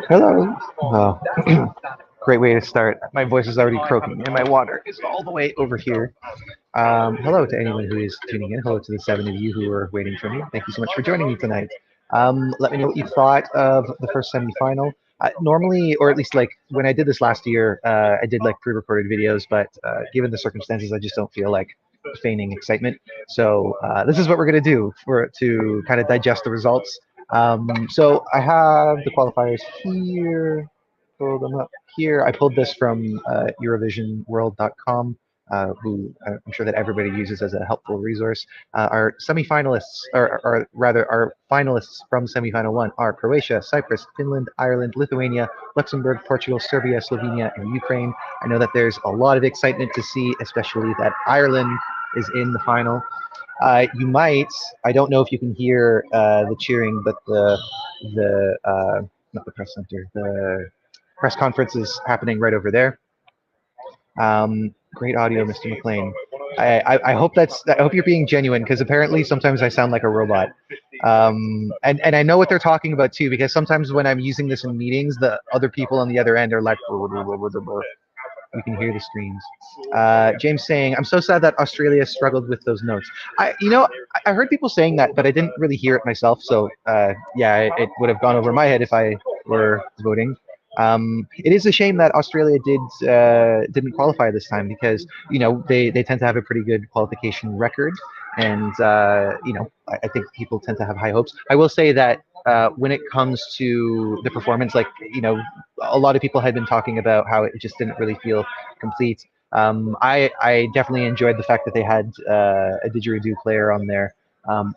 Hello. Oh, great way to start. My voice is already croaking, and my water is all the way over here. Hello to anyone who is tuning in. Hello to the 7 of you who are waiting for me. Thank you so much for joining me tonight. Let me know what you thought of the first semifinal. Normally, or at least like when I did this last year, I did like pre-recorded videos, but given the circumstances, I just don't feel like feigning excitement. So this is what we're gonna do for to kind of digest the results. So I have the qualifiers here. Pull them up here. I pulled this from EurovisionWorld.com, who I'm sure that everybody uses as a helpful resource. Our semifinalists, or rather, our finalists from semifinal one are Croatia, Cyprus, Finland, Ireland, Lithuania, Luxembourg, Portugal, Serbia, Slovenia, and Ukraine. I know that there's a lot of excitement to see, especially that Ireland is in the final. You might, I don't know if you can hear the cheering, but the not the press center, the press conference is happening right over there. Great audio, Mr. McLean. I hope I hope you're being genuine, because apparently sometimes I sound like a robot. And I know what they're talking about too, because sometimes when I'm using this in meetings, the other people on the other end are like, you can hear the screams. James saying, "I'm so sad that Australia struggled with those notes." I heard people saying that, but I didn't really hear it myself. So yeah, it would have gone over my head if I were voting. It is a shame that Australia didn't qualify this time, because they tend to have a pretty good qualification record, and I think people tend to have high hopes. I will say that when it comes to the performance, like a lot of people had been talking about how it just didn't really feel complete. I definitely enjoyed the fact that they had a didgeridoo player on there,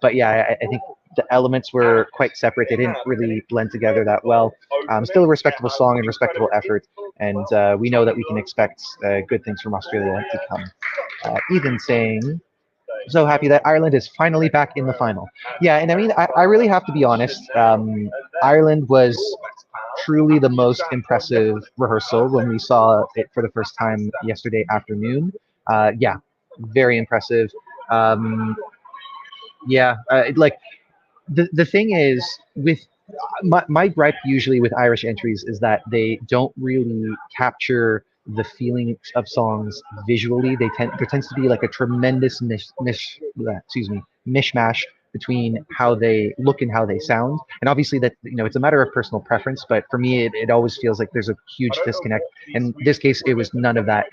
but yeah, I think the elements were quite separate. They didn't really blend together that well. Still a respectable song and respectable effort, and we know that we can expect good things from Australia to come. Ethan saying, "So happy that Ireland is finally back in the final." Yeah, and I mean, I really have to be honest. Ireland was truly the most impressive rehearsal when we saw it for the first time yesterday afternoon. Yeah, very impressive. Um, yeah, like the thing is with my gripe usually with Irish entries is that they don't really capture the feeling of songs visually. There tends to be like a tremendous mishmash between how they look and how they sound. And obviously that it's a matter of personal preference, but for me it always feels like there's a huge disconnect. In this case, it was none of that.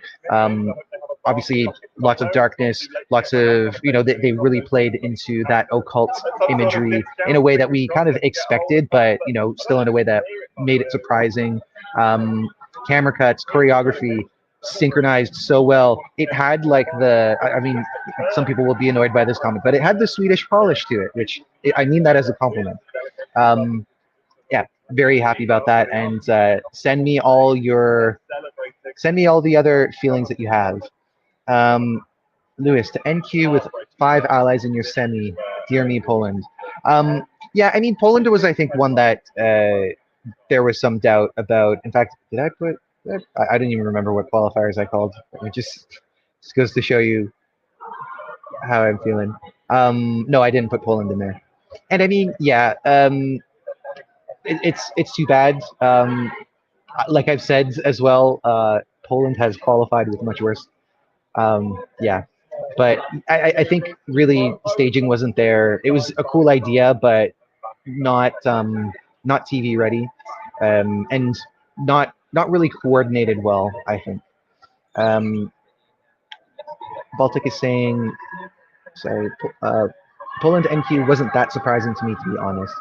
Obviously lots of darkness, lots of they really played into that occult imagery in a way that we kind of expected, but still in a way that made it surprising. Camera cuts, choreography, synchronized so well. It had like I mean, some people will be annoyed by this comment, but it had the Swedish polish to it, which I mean that as a compliment. Yeah, very happy about that, and send me all the other feelings that you have. Lewis, to NQ with 5 allies in your semi, dear me, Poland. Yeah, I mean, Poland was, I think, one that there was some doubt about. In fact, did I put? I didn't even remember what qualifiers I called. It just goes to show you how I'm feeling. No, I didn't put Poland in there. And I mean, yeah, it's too bad. Like I've said as well, Poland has qualified with much worse. Yeah, but I think really staging wasn't there. It was a cool idea, but not TV ready, and not really coordinated well, I think. Um, Baltic is saying, sorry, Poland NQ wasn't that surprising to me, to be honest.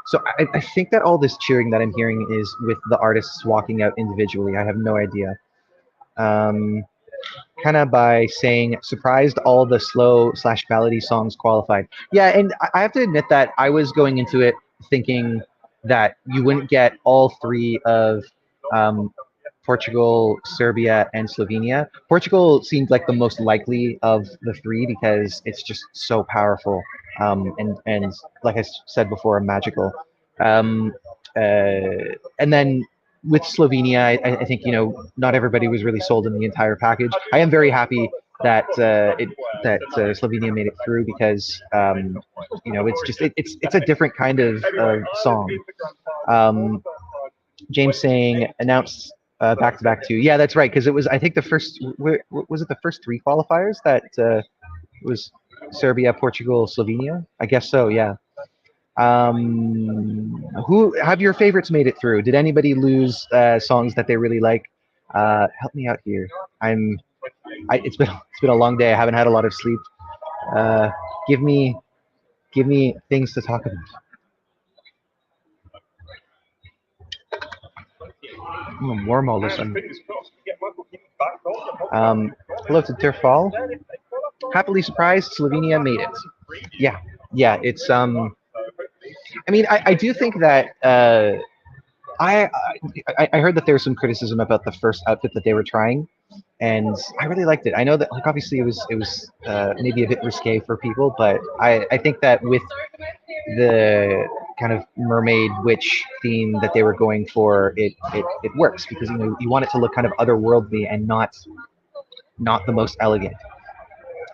So I think that all this cheering that I'm hearing is with the artists walking out individually. I have no idea. Kind of by saying surprised all the slow/ballady songs qualified. Yeah, and I have to admit that I was going into it thinking that you wouldn't get all three of um, Portugal, Serbia, and Slovenia. Portugal seemed like the most likely of the three because it's just so powerful, and like I said before, magical. Um, and then with Slovenia, I think not everybody was really sold in the entire package. I am very happy that Slovenia made it through because it's just it's a different kind of song. Um, James saying announced back to back two. Yeah, that's right because it was I think the first was it the first three qualifiers that was Serbia, Portugal, Slovenia. I guess so. Yeah. Who have your favorites made it through? Did anybody lose songs that they really like? Help me out here. It's been a long day. I haven't had a lot of sleep. Uh, give me things to talk about. I'm warm all of a sudden. Hello to Terfal. Happily surprised, Slovenia made it. Yeah. It's I mean, I do think that I heard that there was some criticism about the first outfit that they were trying, and I really liked it. I know that like obviously it was maybe a bit risque for people, but I think that with the kind of mermaid witch theme that they were going for, it works because you want it to look kind of otherworldly and not the most elegant.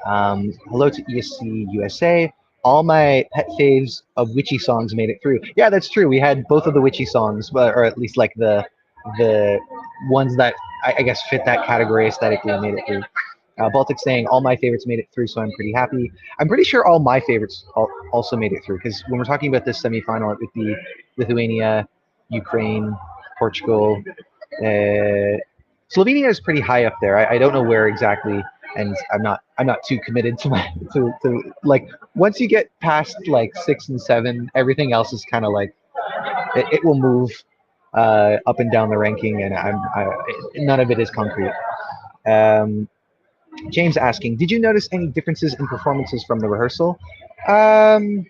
Hello to ESC USA. All my pet faves of witchy songs made it through. Yeah, that's true. We had both of the witchy songs, or at least like the ones that I guess fit that category aesthetically made it through. Baltic saying all my favorites made it through, so I'm pretty happy. I'm pretty sure all my favorites also made it through because when we're talking about this semifinal, it would be Lithuania, Ukraine, Portugal. Slovenia is pretty high up there. I don't know where exactly, and I'm not too committed to my to like once you get past like 6 and 7, everything else is kind of like it will move up and down the ranking, and none of it is concrete. James asking, did you notice any differences in performances from the rehearsal? I'm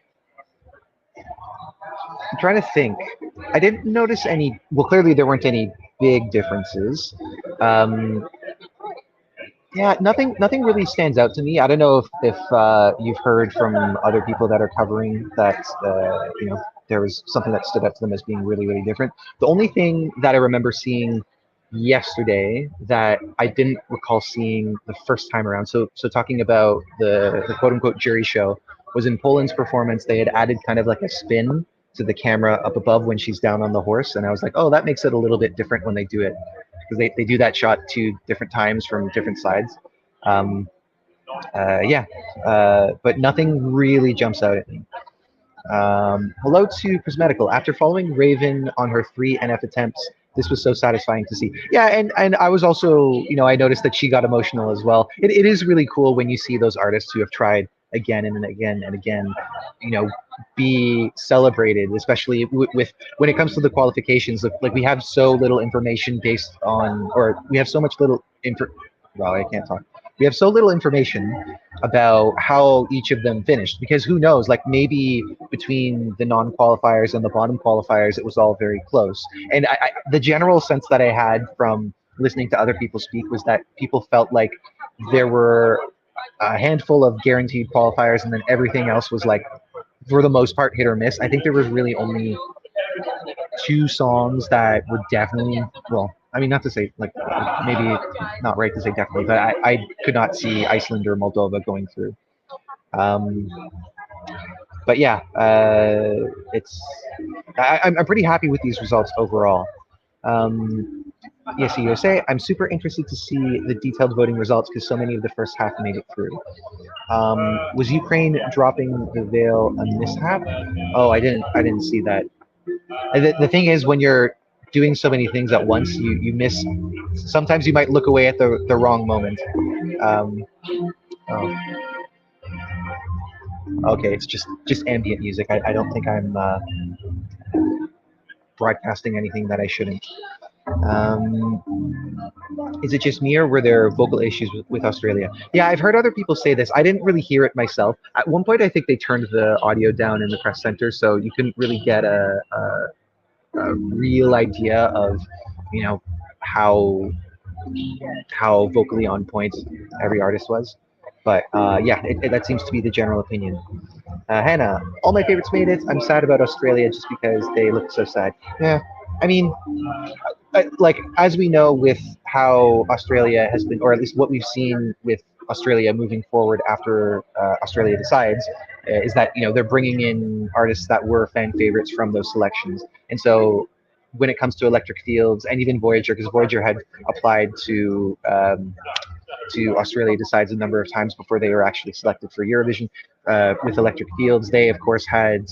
trying to think. I didn't notice any. Well, clearly there weren't any big differences. Yeah, nothing really stands out to me. I don't know if you've heard from other people that are covering that there was something that stood out to them as being really really different. The only thing that I remember seeing yesterday that I didn't recall seeing the first time around. So talking about the quote unquote jury show was in Poland's performance. They had added kind of like a spin to the camera up above when she's down on the horse, and I was like, oh, that makes it a little bit different when they do it because they do that shot 2 different times from different sides. But nothing really jumps out at me. Hello to Prismetical. After following Raven on her 3 NF attempts, this was so satisfying to see. Yeah, and I was also, I noticed that she got emotional as well. It is really cool when you see those artists who have tried again and again and again, be celebrated, especially with when it comes to the qualifications. Like we have so little information based on, or we have so much little Well, I can't talk. We have so little information about how each of them finished because who knows, like maybe between the non-qualifiers and the bottom qualifiers it was all very close, and the general sense that I had from listening to other people speak was that people felt like there were a handful of guaranteed qualifiers and then everything else was like for the most part hit or miss. I think there was really only 2 songs that were definitely, well, I mean, not to say like maybe not right to say definitely, but I could not see Iceland or Moldova going through. But yeah, I'm pretty happy with these results overall. Yes, USA. I'm super interested to see the detailed voting results because so many of the first half made it through. Was Ukraine dropping the veil a mishap? Oh, I didn't see that. The thing is, when you're doing so many things at once, you miss. Sometimes you might look away at the wrong moment. Oh. Okay, it's just ambient music. I don't think I'm broadcasting anything that I shouldn't. Is it just me or were there vocal issues with Australia? Yeah, I've heard other people say this. I didn't really hear it myself. At one point, I think they turned the audio down in the press center, so you couldn't really get a real idea of, how vocally on point every artist was. But yeah, that seems to be the general opinion. Hannah, all my favorites made it. I'm sad about Australia just because they look so sad. Yeah, I mean, like as we know with how Australia has been, or at least what we've seen with Australia moving forward after Australia decides is that they're bringing in artists that were fan favorites from those selections, and so when it comes to Electric Fields and even Voyager, because Voyager had applied to Australia decides a number of times before they were actually selected for Eurovision. With Electric Fields, they of course had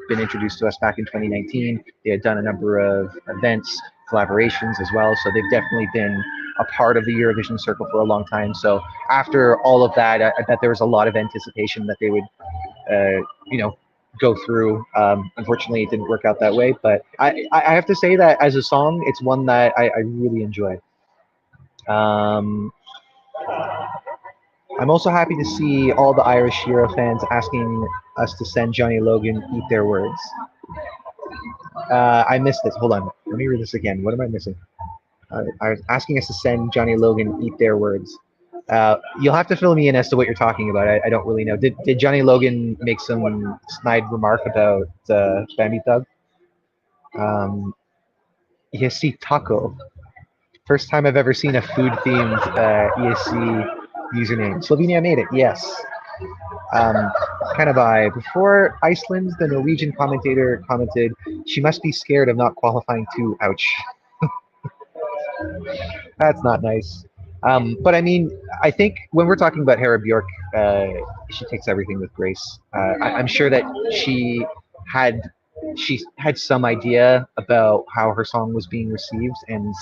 been introduced to us back in 2019. They had done a number of events, collaborations as well, so they've definitely been a part of the Eurovision circle for a long time. So after all of that, I bet there was a lot of anticipation that they would, go through. Unfortunately, it didn't work out that way, but I have to say that as a song, it's one that I really enjoy. I'm also happy to see all the Irish Hero fans asking us to send Johnny Logan Eat Their Words. I missed this. Hold on. Let me read this again. What am I missing? I was asking us to send Johnny Logan Eat Their Words. You'll have to fill me in as to what you're talking about. I don't really know. Did Johnny Logan make some snide remark about Bambi Thug? ESC Taco. First time I've ever seen a food-themed ESC username. Slovenia made it, yes. Kind of by before Iceland, the Norwegian commentator commented, "She must be scared of not qualifying too." Ouch. That's not nice. But I mean, I think when we're talking about Hera Bjork, she takes everything with grace. I'm sure that she had some idea about how her song was being received, and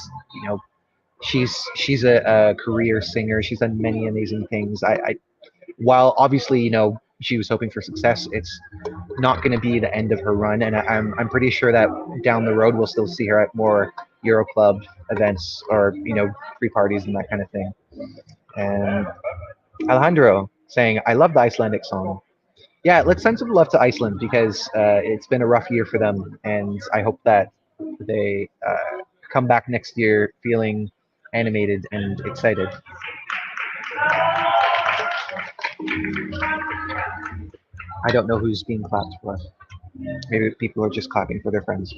she's a career singer. She's done many amazing things. While obviously she was hoping for success, it's not going to be the end of her run, and I'm pretty sure that down the road we'll still see her at more Euroclub events or free parties and that kind of thing. And Alejandro saying, "I love the Icelandic song." Yeah, let's send some love to Iceland because it's been a rough year for them, and I hope that they come back next year feeling animated and excited. I don't know who's being clapped for. Maybe people are just clapping for their friends.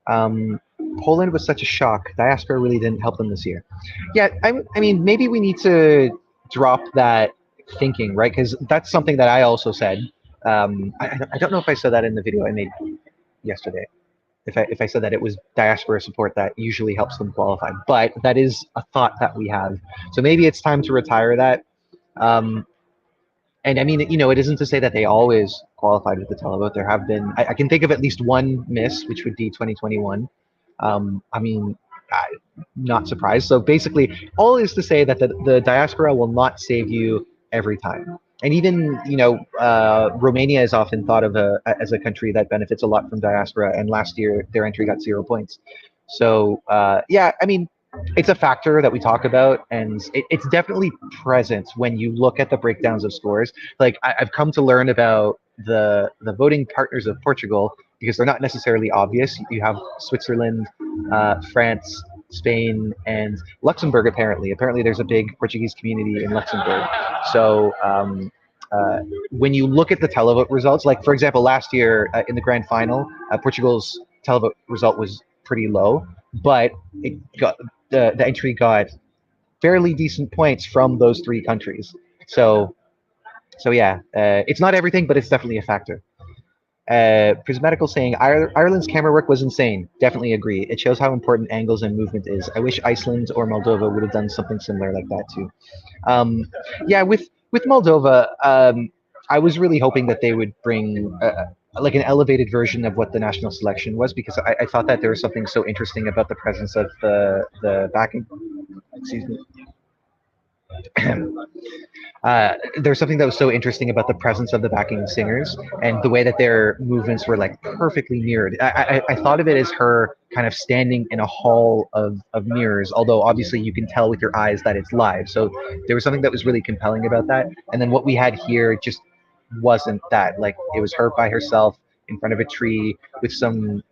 Poland was such a shock. Diaspora really didn't help them this year. Yeah, I mean, maybe we need to drop that thinking, right? Because that's something that I also said. I don't know if I said that in the video I made yesterday. If I said that it was diaspora support that usually helps them qualify, but that is a thought that we have. So maybe it's time to retire that. And I mean, it isn't to say that they always qualified with the televote. There have been, I can think of at least one miss, which would be 2021. I mean, not surprised. So basically, all is to say that the diaspora will not save you every time. And even, Romania is often thought of as a country that benefits a lot from diaspora. And last year, their entry got 0 points. So, yeah, I mean, it's a factor that we talk about, and it's definitely present when you look at the breakdowns of scores. Like I've come to learn about the voting partners of Portugal because they're not necessarily obvious. You have Switzerland, France, Spain, and Luxembourg. Apparently, there's a big Portuguese community in Luxembourg. So when you look at the televote results, like for example, last year in the grand final, Portugal's televote result was pretty low, but it got the entry got fairly decent points from those three countries. So yeah, it's not everything, but it's definitely a factor. Prismatical saying Ireland's camera work was insane. Definitely agree. It shows how important angles and movement is. I wish Iceland or Moldova would have done something similar like that too. Yeah, with Moldova, I was really hoping that they would bring like an elevated version of what the national selection was, because I thought that there was something so interesting about the presence of the backing. Excuse me. There's something that was so interesting about the presence of the backing singers and the way that their movements were like perfectly mirrored. I thought of it as her kind of standing in a hall of mirrors, although obviously you can tell with your eyes that it's live. So there was something that was really compelling about that. And then what we had here just wasn't that. Like it was her by herself in front of a tree with some,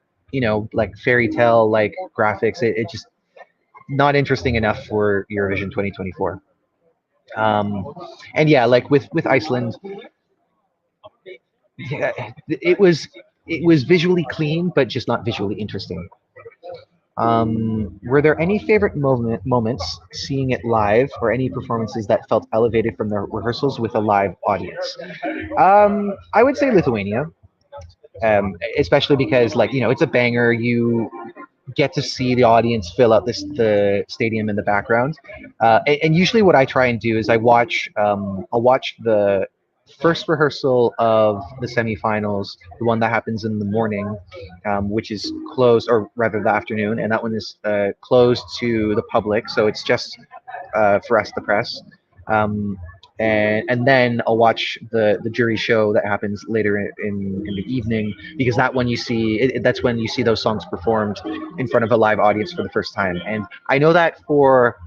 like fairy tale like graphics. It just not interesting enough for Eurovision 2024. And yeah, like with Iceland, yeah, it was visually clean, but just not visually interesting. Were there any favorite moments seeing it live, or any performances that felt elevated from the rehearsals with a live audience? I would say Lithuania, especially because, like, it's a banger. You get to see the audience fill out the stadium in the background. And usually, what I try and do is I'll watch the first rehearsal of the semifinals, the one that happens in the morning, which is closed, or rather the afternoon, and that one is closed to the public, so it's just for us, the press. Um, and then I'll watch the jury show that happens later in the evening, because that's when you see those songs performed in front of a live audience for the first time. And I know that for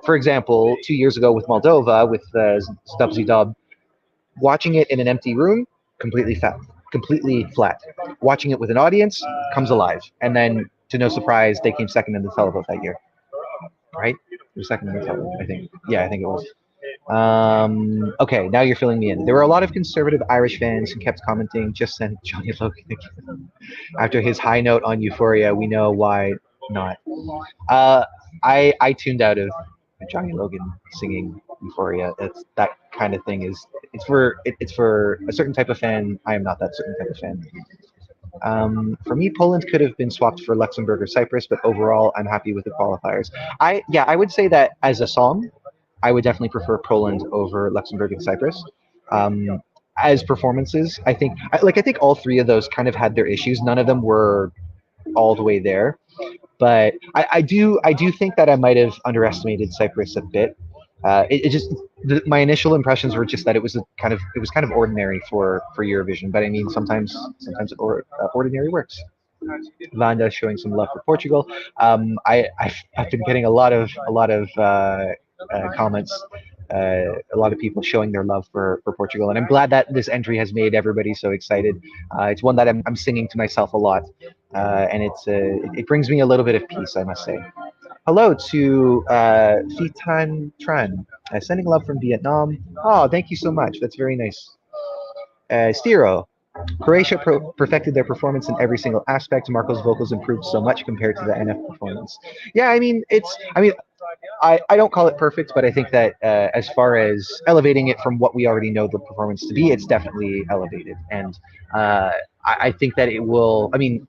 example, 2 years ago with Moldova, with Zdub Dub, watching it in an empty room, completely flat. Watching it with an audience, comes alive. And then, to no surprise, they came second in the televote that year, right? They were second in the televote, I think. Yeah, I think it was. Okay, now you're filling me in. There were a lot of conservative Irish fans who kept commenting, "Just send Johnny Logan again." After his high note on Euphoria, we know why not. Uh, I tuned out of Johnny Logan singing Euphoria. That kind of thing it's for a certain type of fan. I am not that certain type of fan. For me, Poland could have been swapped for Luxembourg or Cyprus, but overall, I'm happy with the qualifiers. I would say that as a song, I would definitely prefer Poland over Luxembourg and Cyprus. Um, as performances, I think all three of those kind of had their issues. None of them were all the way there, but I do think that I might have underestimated Cyprus a bit. It just my initial impressions were just that it was kind of ordinary for Eurovision. But I mean, sometimes ordinary works. Vanda showing some love for Portugal. I've been getting a lot of comments, a lot of people showing their love for Portugal, and I'm glad that this entry has made everybody so excited. It's one that I'm singing to myself a lot, and it brings me a little bit of peace, I must say. Hello to Fitan Tran, sending love from Vietnam. Oh, thank you so much. That's very nice. Stiro, Croatia perfected their performance in every single aspect. Marco's vocals improved so much compared to the NF performance. Yeah, I don't call it perfect, but I think that as far as elevating it from what we already know the performance to be, it's definitely elevated. And I think that it will. I mean,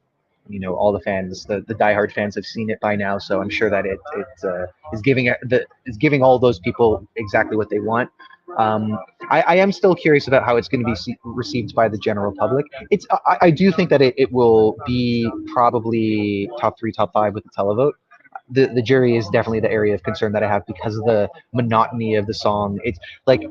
all the fans, the diehard fans, have seen it by now, so I'm sure that it is giving all those people exactly what they want. I am still curious about how it's going to be received by the general public. I do think that it will be probably top three, top five with the televote. The jury is definitely the area of concern that I have, because of the monotony of the song. It's like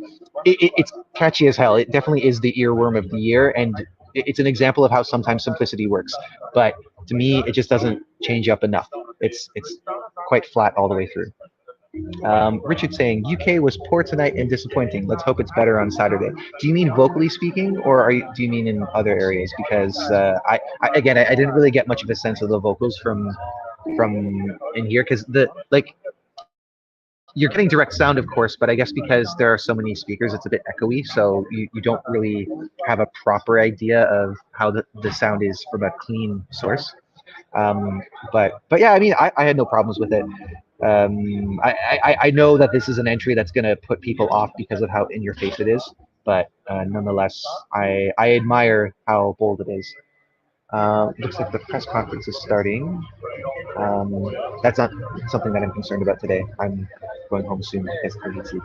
it's catchy as hell. It definitely is the earworm of the year, and it's an example of how sometimes simplicity works. But to me, it just doesn't change up enough. It's quite flat all the way through. Richard saying UK was poor tonight and disappointing. Let's hope it's better on Saturday. Do you mean vocally speaking, or do you mean in other areas? Because I didn't really get much of a sense of the vocals from in here, because you're getting direct sound, of course, but I guess because there are so many speakers, it's a bit echoey, so you don't really have a proper idea of how the sound is from a clean source. But yeah, I mean, I had no problems with it. I know that this is an entry that's going to put people off because of how in your face it is, but nonetheless, I admire how bold it is. Looks like the press conference is starting. That's not something that I'm concerned about today. I'm going home soon. I guess I can see.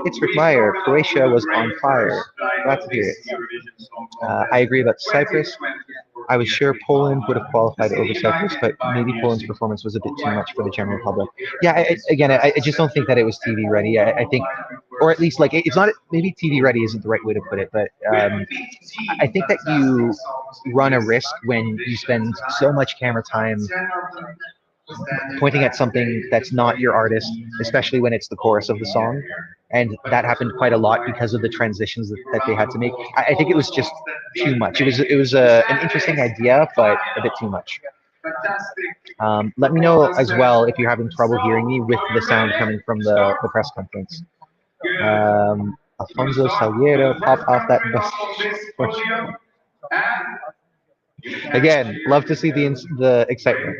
It's Rick Meyer. Croatia was on fire. Glad to hear it. I agree about Cyprus. I was sure Poland would have qualified over Cyprus, but maybe Poland's performance was a bit too much for the general public. Yeah, I just don't think that it was TV ready. I think, or at least, like, it's not. Maybe TV ready isn't the right way to put it, but I think that you run a risk when you spend so much camera time pointing at something that's not your artist, especially when it's the chorus of the song. And that happened quite a lot because of the transitions that they had to make. I think it was just too much. It was an interesting idea, but a bit too much. Let me know as well if you're having trouble hearing me with the sound coming from the press conference. Alfonso Saliero, pop off that bus. Again, love to see the excitement.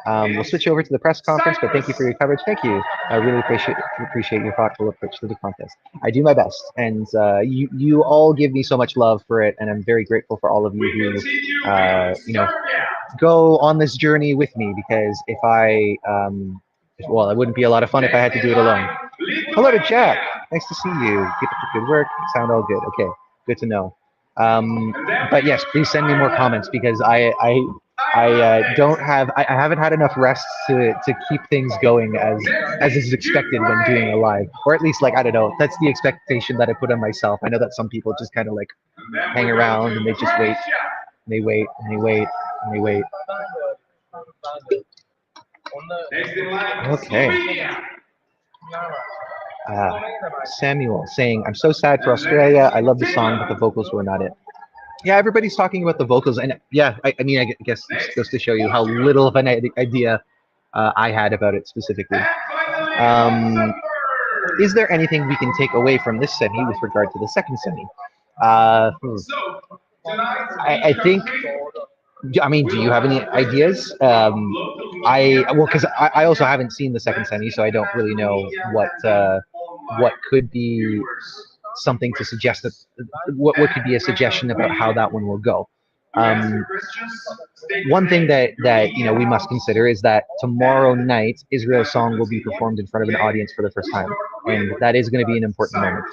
We'll switch over to the press conference, but thank you for your coverage. Thank you. I really appreciate your thoughtful approach to the contest. I do my best, and you all give me so much love for it, and I'm very grateful for all of you who go on this journey with me. Because if I well, it wouldn't be a lot of fun if I had to do it alone. Hello to Jack. Nice to see you. Keep up the good work. Sound all good. Okay, good to know. But yes, please send me more comments because I don't have I haven't had enough rest to keep things going as is expected when doing a live, or at least like I don't know, that's the expectation that I put on myself. I know that some people just kind of like hang around and they just wait, and they wait and they wait and they wait. Okay. Samuel saying, I'm so sad for Australia. I love the song, but the vocals were not it. Yeah, everybody's talking about the vocals, and yeah, I mean, I guess it goes to show you how little of an idea I had about it specifically. Is there anything we can take away from this semi with regard to the second semi? I think. I mean, do you have any ideas? Because I also haven't seen the second semi, so I don't really know what could be something to suggest that what could be a suggestion about how that one will go. One thing that we must consider is that tomorrow night Israel's song will be performed in front of an audience for the first time, and that is going to be an important moment.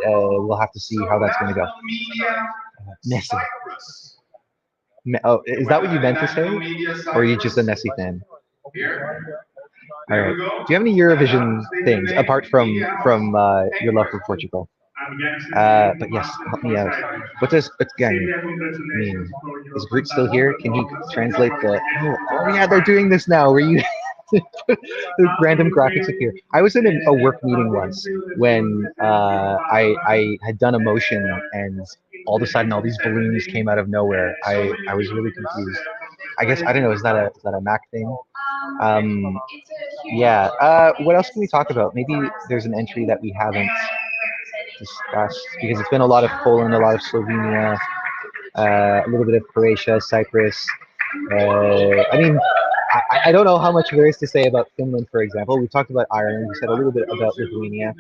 We'll have to see how that's going to go. Nessie. Oh, is that what you meant to say, or are you just a Nessie fan? All right. Do you have any Eurovision things apart from your love for Portugal? But yes, help me out. What does Gang mean? Is Groot still here? Can he translate the? Oh yeah, they're doing this now. Where you the random graphics appear. I was in a work meeting once when I had done a motion and all of a sudden all these balloons came out of nowhere. I was really confused. I guess I don't know. Is that a Mac thing? Yeah. What else can we talk about? Maybe there's an entry that we haven't discussed because it's been a lot of Poland, a lot of Slovenia, a little bit of Croatia, Cyprus. I mean, I don't know how much there is to say about Finland, for example. We talked about Ireland. We said a little bit about Lithuania.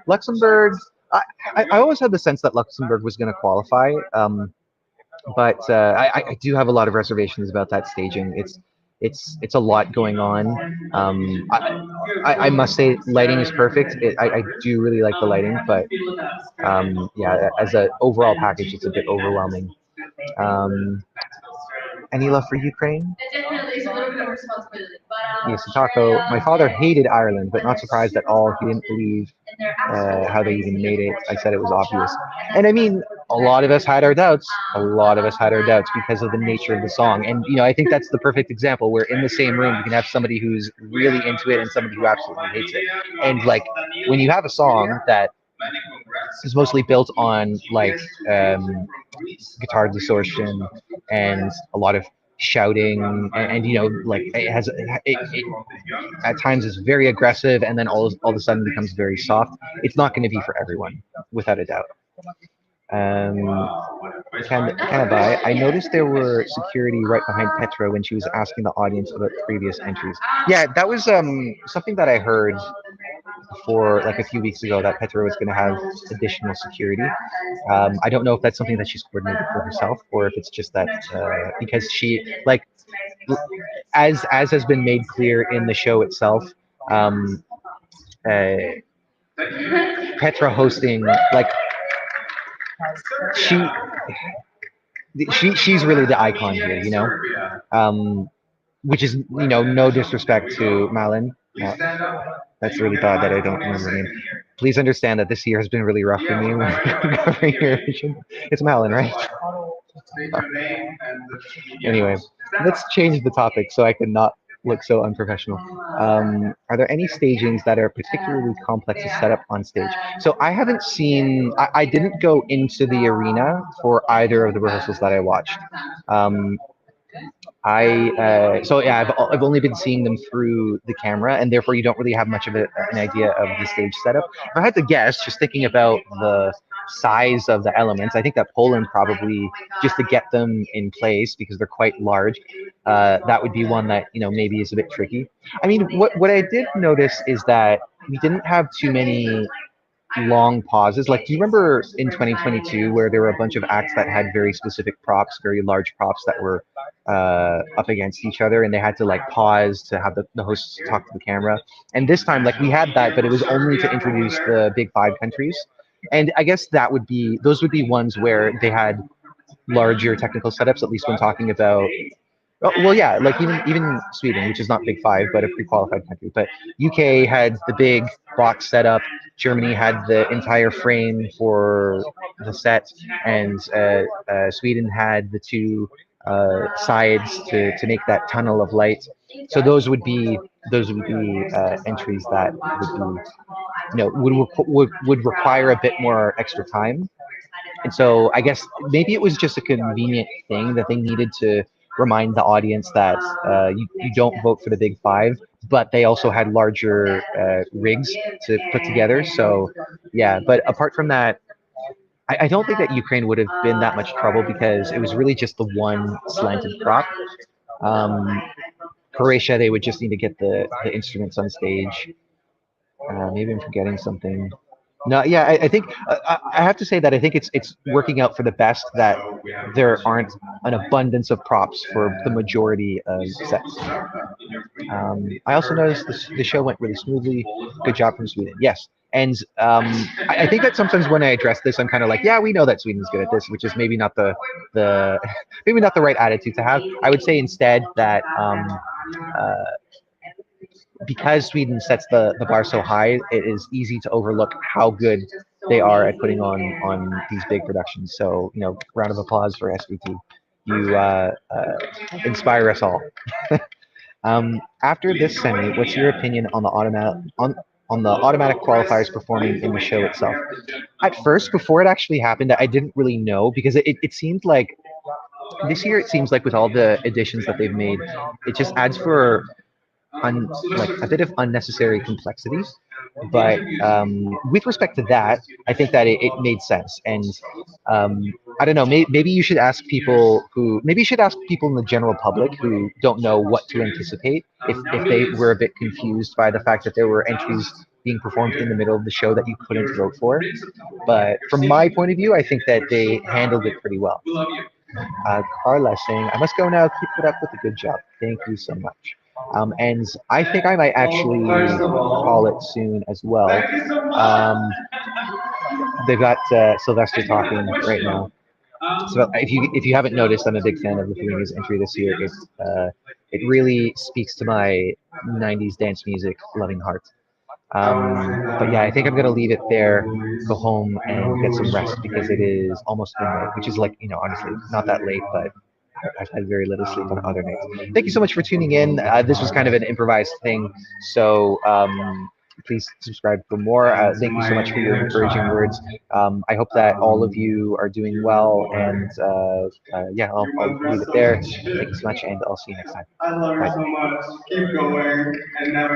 Luxembourg. I always had the sense that Luxembourg was going to qualify, but I do have a lot of reservations about that staging. It's a lot going on. I must say, lighting is perfect. I do really like the lighting, but yeah, as an overall package, it's a bit overwhelming. Any love for Ukraine? Yes, Taco. My father hated Ireland, but not surprised at all. He didn't believe how they even made it. I said it was obvious. And I mean, a lot of us had our doubts. A lot of us had our doubts because of the nature of the song. And, I think that's the perfect example where in the same room, you can have somebody who's really into it and somebody who absolutely hates it. And, like, when you have a song that is mostly built on, like, guitar distortion and a lot of shouting and like it has it at times is very aggressive and then all of a sudden becomes very soft. It's not going to be for everyone, without a doubt. Canada, I noticed there were security right behind Petra when she was asking the audience about previous entries. Yeah, that was something that I heard for like a few weeks ago, that Petra was going to have additional security. I don't know if that's something that she's coordinated for herself or if it's just that because she, like, as has been made clear in the show itself, Petra hosting, like, she's really the icon here, which is, no disrespect to Malin. That's really bad that I don't remember her name. Please understand that this year has been really rough for me when covering Eurovision. It's Malin, right? Anyway, let's change the topic so I can not look so unprofessional. Are there any stagings that are particularly complex to set up on stage? So I haven't seen, I didn't go into the arena for either of the rehearsals that I watched. I've only been seeing them through the camera, and therefore you don't really have much of an idea of the stage setup. If I had to guess, just thinking about size of the elements, I think that Poland probably, just to get them in place because they're quite large, that would be one that maybe is a bit tricky. I mean, what I did notice is that we didn't have too many long pauses. Like, do you remember in 2022 where there were a bunch of acts that had very specific props, very large props that were up against each other, and they had to like pause to have the hosts talk to the camera? And this time, like, we had that, but it was only to introduce the big five countries. And I guess those would be ones where they had larger technical setups, at least when talking about. Oh, well, yeah, like even Sweden, which is not Big Five, but a pre-qualified country. But UK had the big box setup. Germany had the entire frame for the set, and Sweden had the two sides to make that tunnel of light. So those would be entries that would be would require a bit more extra time. And so I guess maybe it was just a convenient thing that they needed to remind the audience that you don't vote for the big five, but they also had larger rigs to put together. So yeah, but apart from that, I don't think that Ukraine would have been that much trouble because it was really just the one slanted prop. Um, Croatia, they would just need to get the instruments on stage. Maybe I'm forgetting something. No, yeah, I think I have to say that I think it's working out for the best that there aren't an abundance of props for the majority of sets. I also noticed the show went really smoothly. Good job from Sweden. Yes, and I think that sometimes when I address this, I'm kind of like, yeah, we know that Sweden's good at this, which is maybe not the maybe not the right attitude to have. I would say instead that uh, because Sweden sets the bar so high, it is easy to overlook how good they are at putting on these big productions. So, round of applause for SVT. You inspire us all. After this semi, what's your opinion on the automatic qualifiers performing in the show itself? At first, before it actually happened, I didn't really know because it seemed like this year. It seems like with all the additions that they've made, it just adds for like a bit of unnecessary complexity. But with respect to that, I think that it made sense. And I don't know, maybe you should ask maybe you should ask people in the general public who don't know what to anticipate if they were a bit confused by the fact that there were entries being performed in the middle of the show that you couldn't vote for. But from my point of view, I think that they handled it pretty well. Carla saying, I must go now. Keep it up with the good job. Thank you so much. And I think I might actually call it soon as well. They've got Sylvester talking right now. So if you haven't noticed, I'm a big fan of Lithuania's entry this year. It really speaks to my '90s dance music loving heart. But yeah, I think I'm gonna leave it there, go home and get some rest because it is almost midnight, which is like, honestly not that late, but I've had very little sleep on other nights. Thank you so much for tuning in. This was kind of an improvised thing, so please subscribe for more. Thank you so much for your encouraging words. I hope that all of you are doing well, and yeah, I'll leave it there. Thank you so much, and I'll see you next time. Bye.